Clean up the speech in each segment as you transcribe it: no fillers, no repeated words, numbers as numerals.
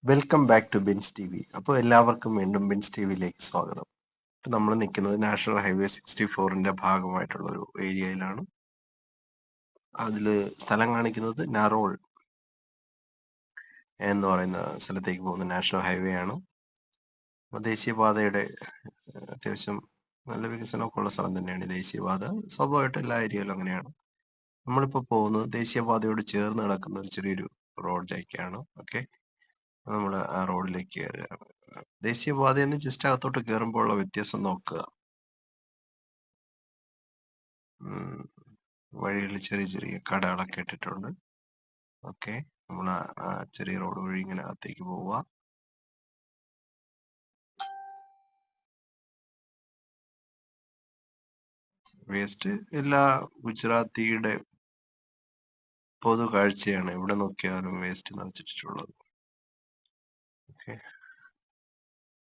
Welcome back to Bins TV. അപ്പോൾ എല്ലാവർക്കും വീണ്ടും ബിൻസ് ടി വിയിലേക്ക് സ്വാഗതം. ഇപ്പം നമ്മൾ നിൽക്കുന്നത് നാഷണൽ ഹൈവേ 64ന്റെ ഭാഗമായിട്ടുള്ള ഒരു ഏരിയയിലാണ്. അതിൽ സ്ഥലം കാണിക്കുന്നത് നാറോൾ എന്ന് പറയുന്ന സ്ഥലത്തേക്ക് പോകുന്ന നാഷണൽ ഹൈവേ ആണ്. ദേശീയപാതയുടെ അത്യാവശ്യം നല്ല വികസനമൊക്കെ ഉള്ള സ്ഥലം തന്നെയാണ് ഈ ദേശീയപാത. സ്വാഭാവികമായിട്ടും എല്ലാ ഏരിയയിലും അങ്ങനെയാണ്. നമ്മളിപ്പോൾ പോകുന്നത് ദേശീയപാതയോട് ചേർന്ന് കിടക്കുന്ന ഒരു ചെറിയൊരു റോഡിലേക്കാണ്. ഓക്കെ, നമ്മൾ ആ റോഡിലേക്ക് കയറുകയാണ്. ദേശീയപാതയിൽ നിന്ന് ജസ്റ്റ് അകത്തോട്ട് കയറുമ്പോൾ ഉള്ള വ്യത്യാസം നോക്കുക. വഴിയിൽ ചെറിയ ചെറിയ കടകളൊക്കെ ഇട്ടിട്ടുണ്ട്. ഓക്കെ, നമ്മൾ ആ ചെറിയ റോഡ് വഴി ഇങ്ങനെ അകത്തേക്ക് പോവുക. വേസ്റ്റ് എല്ലാ ഗുജറാത്തിയുടെ പൊതു കാഴ്ചയാണ്. എവിടെ നോക്കിയാലും വേസ്റ്റ് നിറച്ചിട്ടുള്ളത്. ഓക്കെ,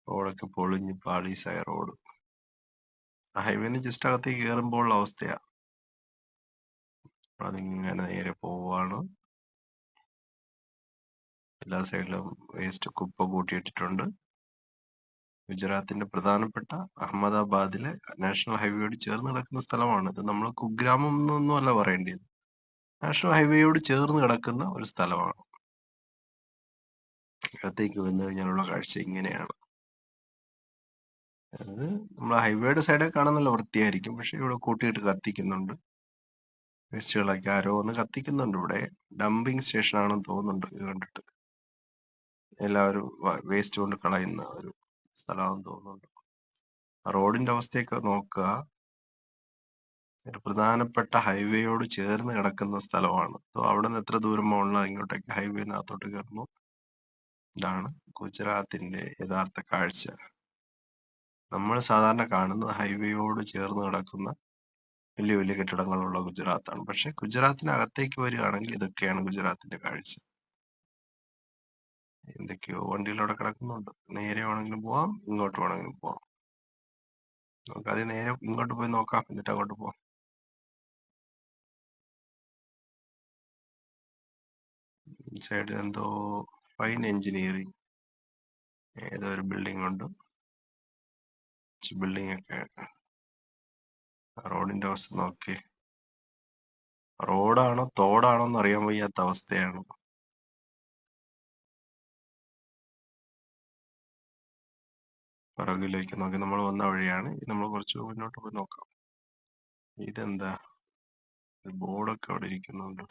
റോഡൊക്കെ പൊളിഞ്ഞ് പാളീസായ റോഡ്. ഹൈവേന്ന് ജസ്റ്റ് അകത്തേക്ക് കയറുമ്പോൾ ഉള്ള അവസ്ഥയാണ്. അതിങ്ങനെ നേരെ പോവാണ്. എല്ലാ സൈഡിലും വേസ്റ്റ് കുപ്പ കൂട്ടിയിട്ടിട്ടുണ്ട്. ഗുജറാത്തിന്റെ പ്രധാനപ്പെട്ട അഹമ്മദാബാദിലെ നാഷണൽ ഹൈവേയോട് ചേർന്ന് കിടക്കുന്ന സ്ഥലമാണ്. ഇത് നമ്മൾ കുഗ്രാമം എന്നൊന്നും അല്ല പറയേണ്ടത്, നാഷണൽ ഹൈവേയോട് ചേർന്ന് കിടക്കുന്ന ഒരു സ്ഥലമാണ്. അകത്തേക്ക് വന്നു കഴിഞ്ഞാലുള്ള കാഴ്ച ഇങ്ങനെയാണ്. അത് നമ്മൾ ഹൈവേയുടെ സൈഡിൽ കാണാൻ നല്ല വൃത്തിയായിരിക്കും, പക്ഷെ ഇവിടെ കൂട്ടിയിട്ട് കത്തിക്കുന്നുണ്ട്. വേസ്റ്റുകളൊക്കെ ആരോ ഒന്ന് കത്തിക്കുന്നുണ്ട്. ഇവിടെ ഡംപിങ് സ്റ്റേഷൻ ആണെന്ന് തോന്നുന്നുണ്ട്. ഇത് കണ്ടിട്ട് എല്ലാവരും വേസ്റ്റ് കൊണ്ട് കളയുന്ന ഒരു സ്ഥലമാണെന്ന് തോന്നുന്നുണ്ട്. റോഡിന്റെ അവസ്ഥയൊക്കെ നോക്കുക. ഒരു പ്രധാനപ്പെട്ട ഹൈവേയോട് ചേർന്ന് കിടക്കുന്ന സ്ഥലമാണ്. അവിടെ നിന്ന് എത്ര ദൂരം മുകളിൽ ഇങ്ങോട്ടേക്ക് ഹൈവേന്നകത്തോട്ട് കയറുന്നു. ഇതാണ് ഗുജറാത്തിന്റെ യഥാർത്ഥ കാഴ്ച. നമ്മൾ സാധാരണ കാണുന്നത് ഹൈവേയോട് ചേർന്ന് കിടക്കുന്ന വലിയ വലിയ കെട്ടിടങ്ങളുള്ള ഗുജറാത്താണ്. പക്ഷെ ഗുജറാത്തിനകത്തേക്ക് വരികയാണെങ്കിൽ ഇതൊക്കെയാണ് ഗുജറാത്തിന്റെ കാഴ്ച. എന്തൊക്കെയോ വണ്ടികളവിടെ കിടക്കുന്നുണ്ട്. നേരെ വേണമെങ്കിലും പോവാം, ഇങ്ങോട്ട് വേണമെങ്കിലും പോവാം. നമുക്ക് ആദ്യം നേരെ ഇങ്ങോട്ട് പോയി നോക്കാം, എന്നിട്ട് അങ്ങോട്ട് പോവാം. സൈഡിൽ എന്തോ ഫൈൻ എഞ്ചിനീയറിംഗ് ഏതോ ഒരു ബിൽഡിംഗ് ഉണ്ട്. ബിൽഡിംഗ് ഒക്കെ. റോഡിന്റെ അവസ്ഥ നോക്കി. റോഡാണോ തോടാണോ എന്ന് അറിയാൻ വയ്യാത്ത അവസ്ഥയാണ്. പിറകിലേക്ക് നോക്കി നമ്മൾ വന്ന വഴിയാണ്. നമ്മൾ കുറച്ച് മുന്നോട്ട് പോയി നോക്കാം. ഇതെന്താ, ബോർഡൊക്കെ അവിടെ ഇരിക്കുന്നുണ്ട്.